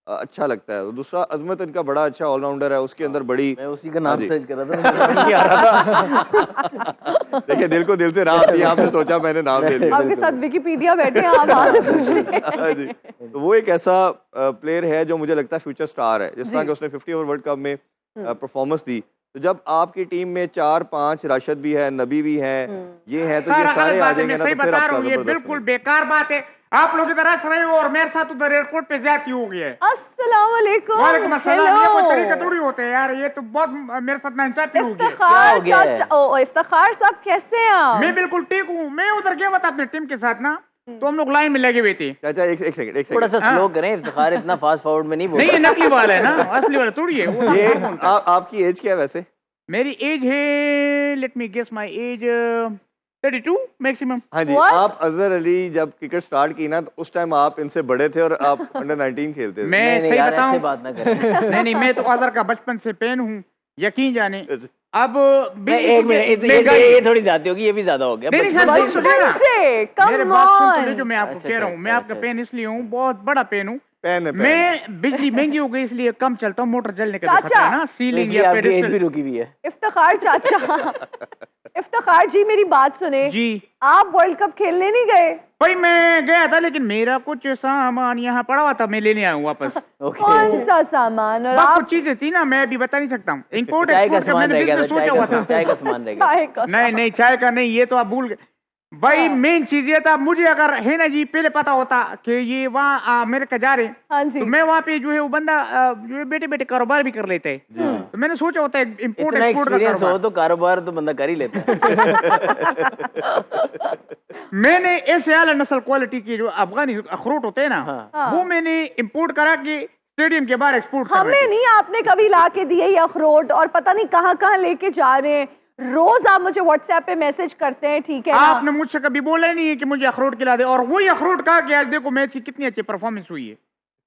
अच्छा लगता है। दूसरा, अजमत इनका बड़ा अच्छा ऑलराउंडर है, उसके अंदर बड़ी, मैं उसी का नाम सर्च कर रहा था, मुझे समझ नहीं आ रहा था। देखिए दिल को दिल से राह आती है, आपने सोचा मैंने नाम ले लिया। आपके साथ विकिपीडिया बैठे हैं, आप वहाँ से पूछ लें। हाँ जी, तो वो एक ऐसा प्लेयर है जो मुझे लगता है फ्यूचर स्टार है। जिस तरह कि उसने 50 ओवर वर्ल्ड कप में परफॉर्मेंस दी, तो जब आपकी टीम में 4-5 राशिद भी है, नबी भी है, ये है, तो ये सारे आ जाएंगे ना, तो फिर आपका ये बिल्कुल बेकार बात है। आप लोग इधर हंस रहे हो और मेरे साथ उधर एयरपोर्ट पे ज्यादती हो गई है। अस्सलाम वालेकुम। वालेकुम अस्सलाम। ये कोई तरीका थोड़ी होते हैं यार, ये तो बहुत मेरे साथ नाइंसाफी हो गई। इफ्तिखार चाचा, ओ इफ्तिखार साहब कैसे हैं आप? मैं बिल्कुल ठीक हूँ। मैं उधर गया था अपनी टीम के साथ ना, तो हम लोग लाइन में लगे हुए थे। चाचा एक सेकंड थोड़ा सा स्लो करें, इफ्तिखार इतना फास्ट फॉरवर्ड में नहीं बोल नहीं, ये नकली वाला है ना, असली वाला थोड़ी है। ये आपकी एज क्या है वैसे? मेरी एज है, let me guess my age 32 maximum. हाँ जी। आप अजहर अली जब क्रिकेट स्टार्ट की ना, तो उस टाइम आप इनसे बड़े थे और आप अंडर 19 खेलते थे। मैं सही बताऊं, बात ना करें। नहीं, मैं तो अजहर का बचपन से फैन हूँ, यकीन जाने। अब एक मिनट, ये थोड़ी ज्यादा होगी, ये भी ज्यादा हो गया। मेरे बात सुन कम जो मैं आपको कह रहा हूँ, मैं आपका पेन इसलिए हूँ, बहुत बड़ा पेन हूँ। मैं बिजली महंगी हो गई इसलिए कम चलता हूँ, मोटर जलने का खतरा है ना, सीलिंग या एज भी रुकी हुई है। इफ्तिखार चाचा, इफ्तिखार जी मेरी बात सुने जी। आप वर्ल्ड कप खेलने नहीं गए? भाई मैं गया था, लेकिन मेरा कुछ सामान यहाँ पड़ा हुआ था, मैं लेने आया हूँ वापस। कौन सा सामान? और आप आप कुछ चीजें थी ना, मैं अभी बता नहीं सकता हूँ। चाय का सामान रह गया था, चाय का सामान रह गया। नहीं, चाय का नहीं, ये तो आप भूल गए। भाई मेन चीज ये था, मुझे अगर है ना जी पहले पता होता कि ये वहाँ अमेरिका जा रहे हैं, हाँ जी। तो मैं वहाँ पे जो है वो बंदा जो है बेटे बेटे कारोबार भी कर लेते हैं। तो मैंने सोचा होता है इम्पोर्ट इतना एक्सपोर्ट का एक्सपीरियंस हो कारोबार। तो कारोबार तो बंदा कर ही लेता है। मैंने ऐसे आला नस्ल क्वालिटी की जो अफगानी अखरोट होते हैं ना, हाँ। वो मैंने इम्पोर्ट करा के स्टेडियम के बाहर एक्सपोर्ट कर हमें नहीं, आपने कभी ला के दिए ये अखरोट और पता नहीं कहाँ कहाँ लेके जा रहे हैं। रोज आप मुझे व्हाट्सएप पे मैसेज करते हैं, ठीक है ना? आपने मुझसे कभी बोला नहीं है कि मुझे अखरोट खिला दे, और वही अखरोट कहा कि आज देखो मैच की कितनी अच्छी परफॉर्मेंस हुई है।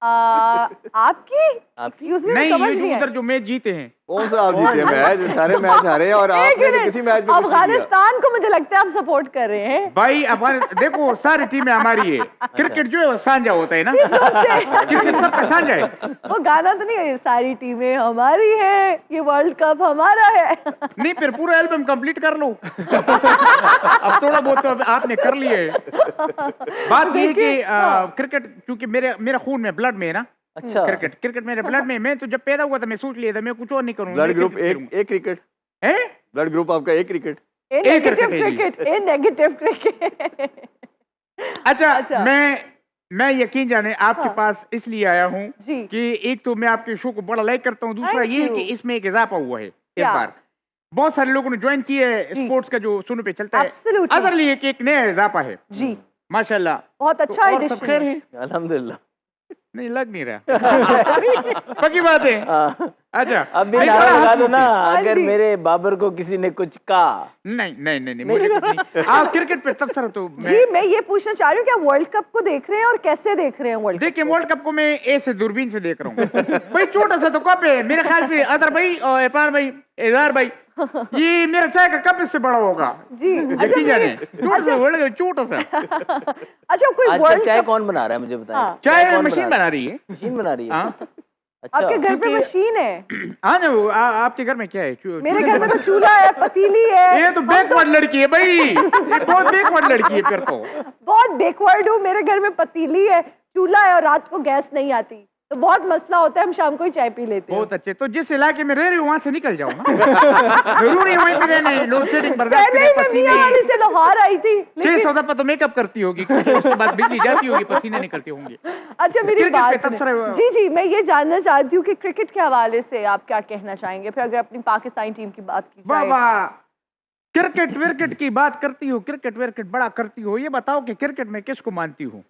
आपकी एक्सक्यूज मी, नहीं, समझ ये जो नहीं उधर है। जो मैच जीते हैं, कौन सा आप जीते मैच? सारे मैच हारे हैं और एक आपने तो मिनट, किसी मैच में कुछ नहीं किया। अफगानिस्तान को मुझे लगता है आप सपोर्ट कर रहे हैं। भाई अपन देखो सारी टीमें हमारी है। क्रिकेट जो है वो सांझा होता है ना, क्रिकेट सबका सांझा है। वो गाना तो नहीं है, सारी टीमें हमारी है, ये वर्ल्ड कप हमारा है। नहीं, फिर पूरा एल्बम कंप्लीट कर लो। अब थोड़ा बहुत तो आपने कर लिया है। बात ये है कि क्रिकेट चूंकि मेरा खून में, ब्लड में है ना। अच्छा, क्रिकेट मेरे ब्लड में। मैं तो जब पैदा हुआ था मैं सोच लिया था मैं कुछ और नहीं करूंगा। ब्लड ग्रुप एक क्रिकेट है, ब्लड ग्रुप आपका एक क्रिकेट। ए नेगेटिव क्रिकेट, ए नेगेटिव क्रिकेट। अच्छा, मैं यकीन जाने आपके पास इसलिए आया हूँ जी। कि एक तो मैं आपके शो को बड़ा लाइक करता हूँ, दूसरा Thank ये you. कि इसमें एक इजाफा हुआ है। इस क्या? बार बहुत सारे लोगों ने ज्वाइन किया है जी। स्पोर्ट्स का जो सुनो पे चलता है। Absolutely. अदरली एक नया इजाफा है जी, माशाल्लाह। बहुत अच्छा तो और सब एडिशन खैर है। है? अल्हम्दुलिल्लाह। नहीं लग नहीं रहा। पक्की बात है। हाँ। अच्छा, अब भी नहीं, नारा बड़ा लगा हंस दो ना, हाँ अगर जी। मेरे बाबर को किसी ने कुछ कहा। नहीं मुझे कुछ नहीं। आप क्रिकेट पे तबसरा तो जी, मैं ये पूछना चाह रही हूँ कि आप वर्ल्ड कप को देख रहे हैं और कैसे देख रहे हैं वर्ल्ड कप? देखिए वर्ल्ड कप को मैं ऐसे दूरबीन से देख रहा हूँ। भाई छोटा सा तो कप है मेरे ख्याल से। अदर भाई और इरफान भाई, इजहार भाई, ये मेरा चाय का कप इससे बड़ा होगा जी। यकीन जाने। छोटा सा वर्ल्ड कप, छोटा सा। अच्छा, कोई आजकल वर्ल्ड चाय कप कौन बना रहा है मुझे बताएं? हाँ। चाय कौन मशीन बना रही है। मशीन बना रही है? हाँ अच्छा, आपके घर पे क्योंकि- मशीन है? हाँ ना, वो आपके घर में क्या है? मेरे घर में तो चूल्हा है, पतीली है। ये तो बैकवर्ड लड़की है भाई, ये बहुत बैकवर्ड लड़की है फिर तो। बहुत बैकवर्ड हूँ। मेरे घर में पतीली है, चूल्हा है और रात को गैस नहीं आती, तो बहुत मसला होता है। हम शाम को ही चाय पी लेते हैं। बहुत अच्छे। तो जिस इलाके में रह रही हूँ वहां से निकल जाओ ना। जरूरी वहीं पे रहना है। लोड शेडिंग बर्दाश्त पहले करें, ही मैं पसीने। मियाँवाली से लाहौर आई थी, 6 लेकिन सौ दफा तो मेकअप करती होगी, उसके बाद बिजली जाती होगी, पसीने निकलते होंगे। अच्छा मेरी क्रिकेट पे बात तबसरा सुनिए। हुआ। जी, मैं ये जानना चाहती हूँ कि क्रिकेट के हवाले से आप क्या कहना चाहेंगे, फिर अगर अपनी पाकिस्तानी टीम की बात की वाह जाए। वाह, क्रिकेट विकेट की बात करती हो, क्रिकेट विकेट बड़ा करती हो। ये बताओ कि क्रिकेट में किसको मानती हो?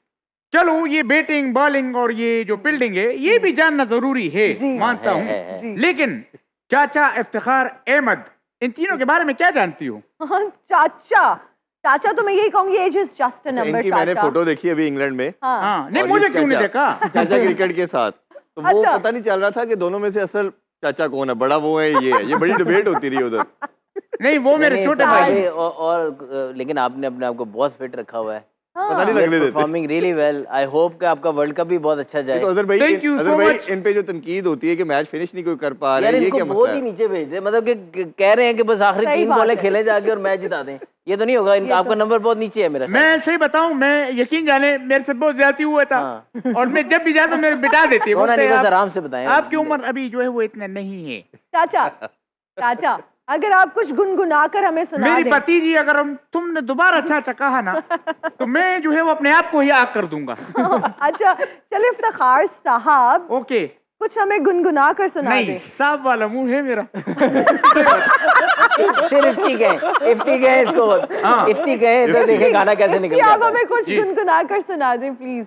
चलो ये बैटिंग बॉलिंग और ये जो फील्डिंग है ये भी जानना जरूरी है, जी। मानता है। हूँ। लेकिन चाचा इफ्तिखार अहमद, इन तीनों के बारे में क्या जानती हो? हाँ, चाचा तो मैं यही कहूंगी, age is just a number. इनकी मैंने चाचा, फोटो देखी अभी इंग्लैंड में। हाँ। हाँ, नहीं और मुझे ये क्यों नहीं चाचा- देखा? चाचा क्रिकेट के साथ तो वो अच्छा। पता नहीं चल रहा था कि दोनों में से असल चाचा कौन है, बड़ा वो है ये है। ये बड़ी डिबेट होती रही उधर। नहीं वो मेरे नहीं, छोटे सारे भाई। और लेकिन आपने अपने आप को बहुत फिट रखा हुआ है। पता नहीं लगने देते। Performing really well. I hope कि आपका वर्ल्ड कप भी बहुत अच्छा जाए। तो अजहर भाई, Thank you so much. इन पे जो तनकीद होती है कि मैच फिनिश नहीं कोई कर पा यार रहे, ये इनको क्या बहुत मसला ही है? नीचे भेज दे, मतलब कि कह रहे हैं कि बस आखिरी सही 3 बात बॉलें है। खेले जाके और मैच जिता दें। ये तो नहीं होगा। ये आपका तो- नंबर बहुत नीचे है मेरा ख्याल। मैं सही बताऊं, मैं यकीन जाने मेरे से बहुत ज्यादा हुआ था। हाँ। और मैं जब भी जाता मेरे बिठा देते, होना बोलते नहीं, बस आप- आराम से बताएं। आपकी उम्र अभी जो है वो इतना नहीं है। चाचा अगर आप कुछ गुनगुना कर हमें सुना मेरी दें। भतीजी, अगर तुमने दोबारा अच्छा कहा ना तो मैं जो है वो अपने आप को ही आग कर दूंगा। अच्छा चलिए इफ्तिखार साहब, ओके। कुछ हमें गुनगुना कर सुना नहीं, दें। साफ वाला मुंह है मेरा। फिर इफ्ती कहें इसको। हाँ। इफ्ती कहें तो देखें गाना कैसे निकल जी, आप जाता है। हमें कुछ जी। गुनगुना कर सुना दें प्लीज।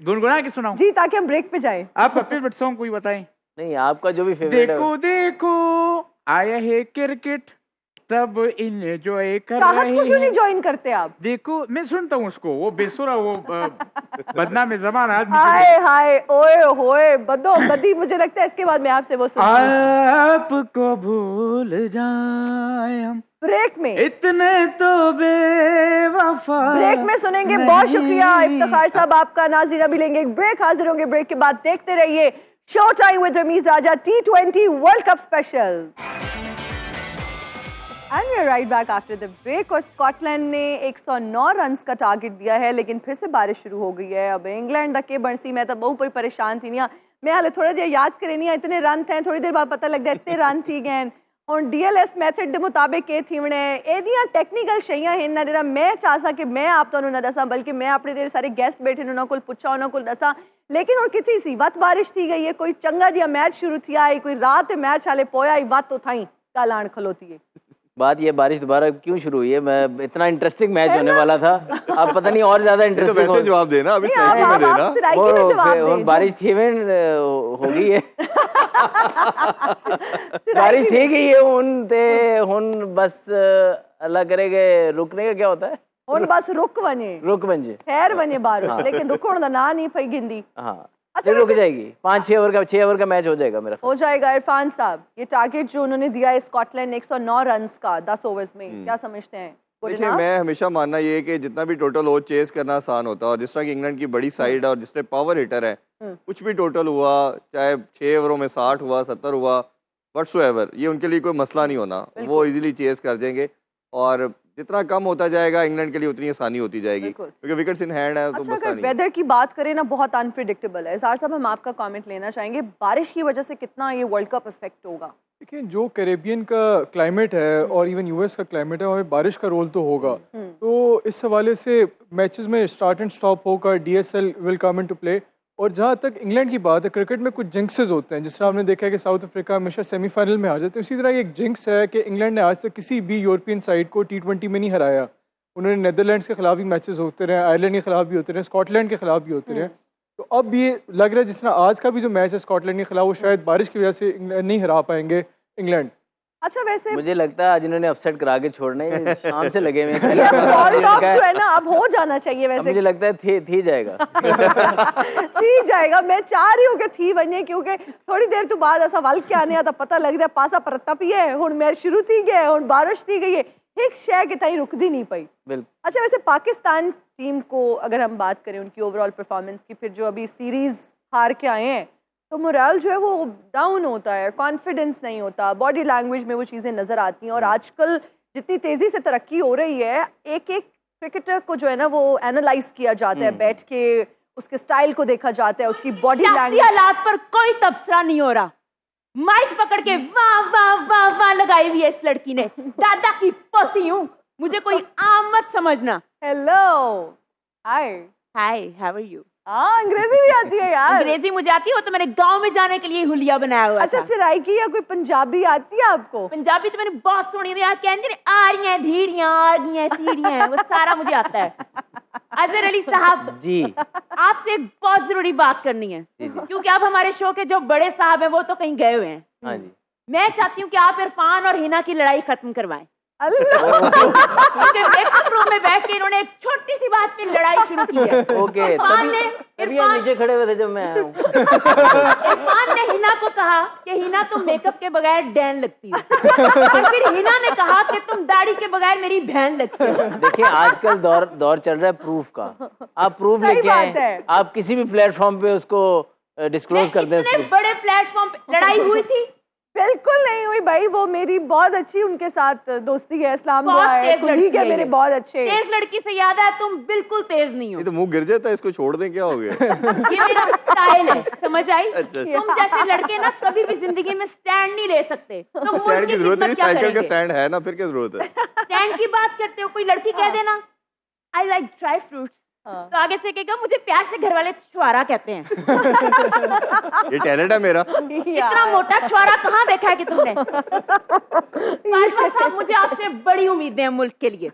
गुनगुना के सुनाऊं? जी, ताकि हम ब्रेक पे जाएं। आपका फेवरेट सॉन्ग कोई बताएं। नहीं, आपका जो भी फेवरेट है। देखो देखो आया है क्रिकेट, सब एंजॉय कर चाहत रहे को क्यों नहीं हैं। ज्वाइन करते आप? देखो मैं सुनता हूँ उसको, वो बेसुरा, वो बदनाम जबान आदमी। हाय हाय ओए होए बदो बदी, मुझे लगता है इसके बाद मैं आपसे वो सुनूंगी। आपको भूल जाए हम ब्रेक में इतने तो बेवफा। ब्रेक में सुनेंगे। बहुत शुक्रिया इफ्तिखार साहब आपका। नाज़रीन अभी लेंगे एक ब्रेक, हाजिर होंगे ब्रेक के बाद। देखते रहिए show time with Rameez Raja T20 world cup special. And we are right back after the break. और स्कॉटलैंड ने 109 रन्स का टारगेट दिया है, लेकिन फिर से बारिश शुरू हो गई है। अब इंग्लैंड दा के बरसी मैं तो बहुत कोई परेशान थी नहीं, मैं हाले थोड़ा देर याद करे नहीं, इतने रन थे, थोड़ी देर बाद पता लग गया इतने रन थी गए। ਹੁਣ ਡੀਐਲਐਸ ਮੈਥਡ ਦੇ ਮੁਤਾਬਿਕ ਇਹ ਥੀਵਣੇ ਇਹਦੀਆਂ ਟੈਕਨੀਕਲ ਸ਼ਈਆਂ ਹਨ ਨਾ ਜਿਹੜਾ ਮੈਂ ਚਾਹਸਾਂ ਕਿ ਮੈਂ ਆਪ ਤੁਹਾਨੂੰ ਨਾ ਦੱਸਾਂ ਬਲਕਿ ਮੈਂ ਆਪਣੇ ਜਿਹੜੇ ਸਾਰੇ ਗੈਸਟ ਬੈਠੇ ਨੇ ਉਹਨਾਂ ਕੋਲ ਪੁੱਛਾਂ ਉਹਨਾਂ ਕੋਲ ਦੱਸਾਂ ਲੇਕਿन ਹੁਣ किथे सी वत बारिश थी गई है कोई चंगा जिहा मैच शुरू थिया है कोई रात मैच हाले पोया ही वत उठाई कल आण खलोती है बात ये बारिश दोबारा क्यों शुरू हुई है मैं इतना इंटरेस्टिंग मैच होने वाला था अब पता नहीं और ज्यादा ये तो इंटरेस्टिंग वैसे जवाब देना अभी नहीं, सही में आप देना सिराइकी में जवाब दें। बारिश थी में हो गई है बारिश थी गई है हुन ते हुन बस अल्लाह करे के रुकने का क्या होता है ਹੁਣ बस रुक वने रुक बंजे ठहर वने बारिश लेकिन रुकण दा ना नहीं पई गिंदी हाँ अच्छा, रुक जाएगी 6 ओवर का मैच हो जाएगा मेरा हो जाएगा। इरफान साहब ये टारगेट जो उन्होंने दिया है स्कॉटलैंड 109 रन्स का 10 ओवर्स में क्या समझते हैं? Good देखिए enough? मैं हमेशा मानना ये है कि जितना भी टोटल हो चेस करना आसान होता है और जिस तरह की इंग्लैंड की बड़ी साइड है और जिसने पावर हिटर है कुछ भी टोटल हुआ चाहे 6 ओवरों में 60 हुआ 70 हुआ व्हाटसोएवर ये उनके लिए कोई मसला नहीं होना वो इजीली चेस कर देंगे और जितना कम होता जाएगा इंग्लैंड के लिए उतनी आसानी होती जाएगी बिल्कुल। क्योंकि विकेट्स इन हैंड है तो अच्छा मसला अगर नहीं है। वेदर की बात करें ना बहुत अनप्रिडिक्टेबल है। इज़हार साहब हम आपका कमेंट लेना चाहेंगे बारिश की वजह से कितना ये वर्ल्ड कप इफेक्ट होगा? देखिए जो कैरेबियन का क्लाइमेट है और इवन यूएस का क्लाइमेट है वहाँ पे बारिश का रोल तो होगा तो इस हवाले से मैचेस में स्टार्ट एंड स्टॉप होगा DSL will come into play और जहाँ तक इंग्लैंड की बात है क्रिकेट में कुछ जिंक्सेस होते हैं जिस तरह आपने देखा है कि साउथ अफ्रीका हमेशा सेमीफाइनल में आ जाते हैं उसी तरह एक जिंक्स है कि इंग्लैंड ने आज तक किसी भी यूरोपियन साइड को T20 में नहीं हराया। उन्होंने नेदरलैंड्स के खिलाफ भी मैचेस होते रहे आयरलैंड के खिलाफ भी होते रहे स्कॉटलैंड के खिलाफ भी होते रहे तो अब ये लग रहा है जिस तरह आज का भी जो मैच है स्कॉटलैंड के खिलाफ वो शायद बारिश की वजह से नहीं हरा पाएंगे इंग्लैंड। अच्छा वैसे मुझे लगता है आज इन्होंने अपसेट करा के छोड़ने शाम से लगे हुए हैं। ये वर्ल्ड कप जो है ना अब हो जाना चाहिए अब वैसे मुझे लगता है थी जाएगा थी जाएगा मैं चाह रही हूँ कि थी बने क्योंकि थोड़ी देर तो बाद ऐसा वल के आने आता पता लगता है पासा परता पी है हुण मैच शुरू थी गया हुण बारिश थी गई है एक शय के ताई रुकदी नहीं पाई। बिल्कुल। अच्छा वैसे पाकिस्तान टीम को अगर हम बात करें उनकी ओवरऑल परफॉर्मेंस की फिर जो अभी सीरीज हार के आए हैं तो मोरल जो है वो डाउन होता है कॉन्फिडेंस नहीं होता बॉडी लैंग्वेज में वो चीज़ें नज़र आती हैं और आजकल जितनी तेज़ी से तरक्की हो रही है एक एक क्रिकेटर को जो है ना वो एनालाइज किया जाता है बैठ के उसके स्टाइल को देखा जाता है उसकी बॉडी लैंग्वेज हालात पर कोई तबसरा नहीं हो रहा माइक पकड़ के वाह वाह वाह वाह लगाई हुई है इस लड़की ने दादा की पोती हूँ मुझे कोई आम मत समझना। Hello hi hi how are you? हाँ अंग्रेजी भी आती है यार। अंग्रेजी मुझे आती है वो तो मैंने गांव में जाने के लिए हुलिया बनाया हुआ अच्छा था। सिराइकी या कोई पंजाबी आती है आपको? पंजाबी तो मैंने बहुत सुनी हुई है कहते आ रही हैं धीड़ियां आ गई हैं सीढ़ियां हैं वो सारा मुझे आता है। अजहर अली साहब जी आपसे एक बहुत जरूरी बात करनी है क्योंकि आप हमारे शो के जो बड़े साहब हैं वो तो कहीं गए हुए हैं। हाँ जी मैं चाहती हूँ कि आप इरफान और हिना की लड़ाई खत्म करवाएं। अल्लाह क्योंकि मेकअप रूम में बैठ के इन्होंने एक छोटी सी बात पे लड़ाई शुरू की है। ओके इरफान ने तभी आप नीचे खड़े हुए थे जब मैं आया हूँ। इरफान ने हिना को कहा कि हिना तुम मेकअप के बगैर डैन लगती हो और फिर हिना ने कहा कि तुम दाढ़ी के बगैर मेरी बहन लगती हो। देखिए आजकल दौर चल रहा है प्रूफ का आप प्रूफ सही लेके बात है। आए आप किसी भी प्लेटफॉर्म पे उसको डिस्क्लोज कर दें इतने उसको। बड़े प्लेटफॉर्म पे लड़ाई हुई थी बिल्कुल नहीं हुई भाई वो मेरी बहुत अच्छी उनके साथ दोस्ती है इस्लाम बहुत दुआ है तेज कुलीग लड़की है है मेरे ये। बहुत अच्छे। तेज लड़की से याद है तुम बिल्कुल तेज नहीं ये हो तो मुंह गिर जाता है इसको छोड़ दें क्या हो गया ये मेरा स्टाइल है समझ आई। अच्छा। तुम जैसे लड़के ना कभी भी जिंदगी में स्टैंड नहीं ले सकते तुम स्टैंड की जरूरत नहीं साइकिल का करेंगे स्टैंड है ना फिर क्या जरूरत है स्टैंड की बात करते हो कोई लड़की कह देना आई लाइक ड्राई फ्रूट्स तो आगे से कहेगा मुझे प्यार से घर वाले छुआरा कहते हैं। ये टैलेंट है मेरा इतना मोटा छुआरा कहाँ देखा है कि तुमने? बाजवा साहब मुझे आपसे बड़ी उम्मीदें हैं मुल्क के लिए।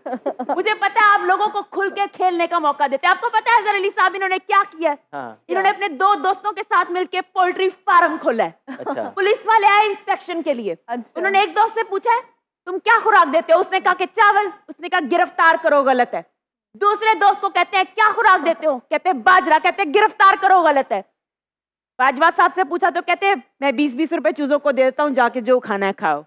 मुझे पता है आप लोगों को खुल के खेलने का मौका देते हैं। आपको पता है अजहर अली साहब इन्होंने क्या किया है? हाँ इन्होंने अपने 2 दोस्तों के साथ मिलकर पोल्ट्री फार्म खोला है। अच्छा पुलिस वाले आए इंस्पेक्शन के लिए। अच्छा। उन्होंने एक दोस्त से पूछा है तुम क्या खुराक देते हो? उसने कहा कि चावल। उसने कहा गिरफ्तार करो गलत है। दूसरे दोस्त को कहते हैं क्या खुराक देते हो? कहते हैं बाजरा। कहते हैं गिरफ्तार करो गलत है। बाजवा साहब से पूछा तो कहते हैं मैं 20-20 रुपए चूजों को दे देता हूँ जाके जो खाना है खाओ।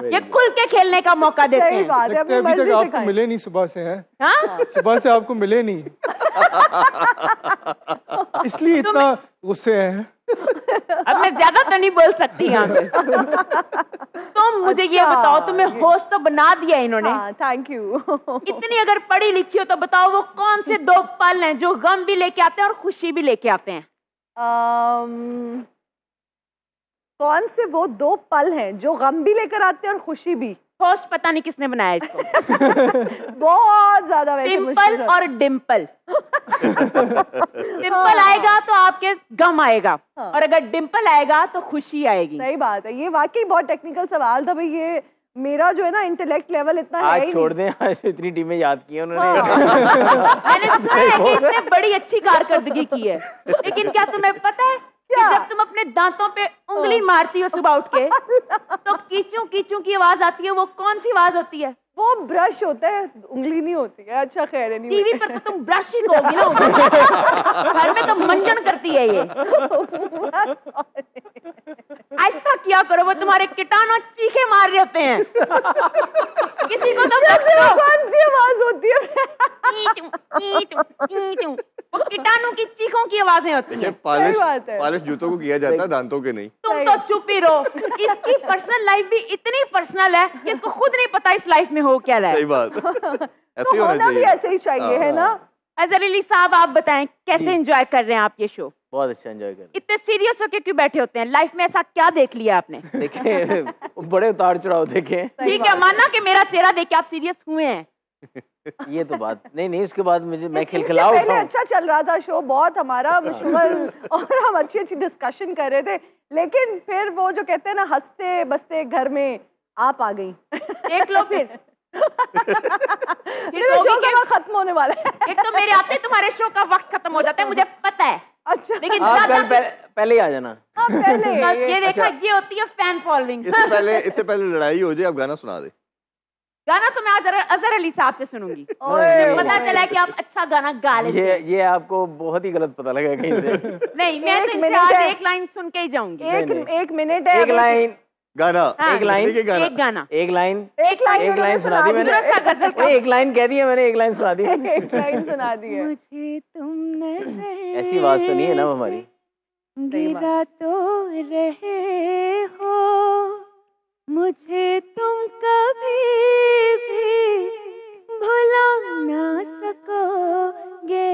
ये खुल के खेलने का मौका देते सही हैं। बात है लगता है अपनी अभी मर्जी तक से आपको खाएं। मिले नहीं सुबह से हैं हाँ सुबह से आपको मिले नहीं इसलिए इतना गुस्से हैं। अब मैं ज्यादा तो नहीं बोल सकती यहाँ पे। तुम मुझे ये अच्छा, बताओ तुम्हें होस्ट तो बना दिया इन्होंने। हाँ थैंक यू। इतनी अगर पढ़ी लिखी हो तो बताओ वो कौन से 2 पल हैं जो गम भी लेके आते हैं और खुशी भी लेके आते हैं? कौन से वो 2 पल हैं जो गम भी लेकर आते हैं और खुशी भी? होस्ट पता नहीं किसने बनाया इसको। बहुत ज्यादा वैसे पिंपल मुश्किल है। और डिम्पल। पिंपल आएगा तो आपके गम आएगा, हाँ। और अगर डिम्पल आएगा तो खुशी आएगी। सही बात है, ये वाकई बहुत टेक्निकल सवाल था भाई। ये मेरा जो है ना इंटेलेक्ट लेवल इतना है आज ही छोड़ नहीं। दें, आज इतनी टीमें याद की हैं उन्होंने। मैंने सुना है कि इसने बड़ी अच्छी कारकर्दगी की है, लेकिन क्या तुम्हें पता है कि क्या? जब तुम अपने दांतों पे उंगली मारती हो सुबह उठ के तो कीचू कीचू की आवाज आती है, वो कौन सी आवाज होती है? वो ब्रश होता है, उंगली नहीं होती है। अच्छा खैर है, टीवी पर तो तुम ब्रश ही कहोगी ना, घर में तो मंजन करती है ये। ऐसा किया करो, वो तुम्हारे कीटाणु चीखे मार रहे होते हैं। किसी को तो कौन सी आवाज होती है? कीचू, कीचू, कीचू। वो कीटाणु की चीखों की आवाजें होती देखिए हैं। पालिश बात है। पालिश जूतों को किया जाता है, दांतों के नहीं। तुम तो चुप ही रहो। इसकी पर्सनल लाइफ भी इतनी पर्सनल है कि इसको खुद नहीं पता इस लाइफ में हो क्या रहा है। सही बात। ऐसे ही तो होना होना भी चाहिए। ऐसे ही चाहिए, है ना? अजहर अली साहब, आप बताएं कैसे जी। एंजॉय कर रहे हैं आप ये शो? बहुत अच्छा एंजॉय कर इतने सीरियस होके क्यों बैठे होते हैं? लाइफ में ऐसा क्या देख लिया आपने? देखे, बड़े उतार चढ़ाव देखे। ठीक है, माना कि मेरा चेहरा देख के आप सीरियस हुए हैं। ये तो बात नहीं, उसके बाद मुझे मैं इससे खिलखिला पहले उठा हूं। अच्छा चल रहा था शो, बहुत हमारा मुश्किल और हम अच्छी अच्छी डिस्कशन कर रहे थे, लेकिन फिर वो जो कहते हैं ना, हंसते बसते घर में आप आ गई। देख लो फिर। मेरे शो का वक्त खत्म होने वाला है। एक तो मेरे आते ही तुम्हारे शो का वक्त खत्म हो जाता है, मुझे पता है। अच्छा, लेकिन आप ज्यादा कल पहले ही आ जाना। हाँ, पहले ये देखा, अच्छा। ये होती है फैन फॉलोइंग। इससे पहले लड़ाई हो जाए, आप गाना सुना दे। गाना तो मैं आज अजहर अली साहब से सुनूंगी। ओए, पता चला है कि आप अच्छा गाना गा लेते हैं। ये आपको बहुत ही गलत पता लगा कहीं से। नहीं, मैं एक तो मिनट इनसे आज है। एक लाइन सुन के ही जाऊंगी। एक मिनट है एक लाइन, गाना हाँ, एक लाइन, देखिए गाना। एक गाना। एक लाइन, एक लाइन एक लाइन सुना दी मैंने। दूसरा गजल का। एक लाइन कह दी है मैंने, एक लाइन सुना दी। एक लाइन सुना दी है। मुझे तुम ऐसी आवाज तो नहीं है ना हमारी। गिरा तो रहे हो, मुझे तुम कभी भी भुला ना सकोगे।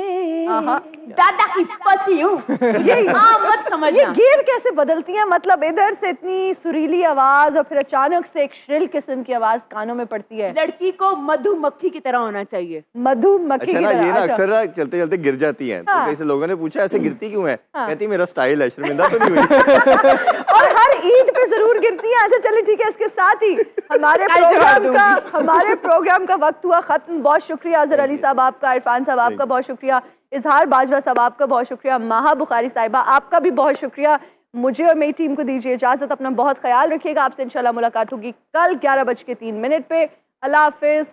दादा की पति हूँ, हाँ मत ये समझना। गियर कैसे बदलती हैं? मतलब इधर से इतनी सुरीली आवाज और फिर अचानक से एक श्रिल किस्म की आवाज कानों में पड़ती है। लड़की को मधुमक्खी की तरह होना चाहिए। मधुमक्खी अच्छा की ना, तरह। ये ना अच्छा। अक्सर ना चलते चलते गिर जाती हैं, तो हाँ। कई से लोगों ने पूछा ऐसे गिरती क्यों है? हाँ। कहती मेरा स्टाइल है, शर्मिंदा तो नहीं हुई। और हर ईद पे जरूर गिरती हैं। अच्छा चलिए ठीक है, इसके साथ ही हमारे कल जवाब प्रोग्राम का वक्त हुआ खत्म। बहुत शुक्रिया अजहर अली साहब आपका, इरफान साहब आपका बहुत शुक्रिया, इजहार बाजवा साहब आपका बहुत शुक्रिया, माहा बुखारी साहिबा आपका भी बहुत शुक्रिया। मुझे और मेरी टीम को दीजिए इजाजत। अपना बहुत ख्याल रखिएगा। आपसे इंशाल्लाह मुलाकात होगी कल 11:03 पे। अल्लाह हाफिज।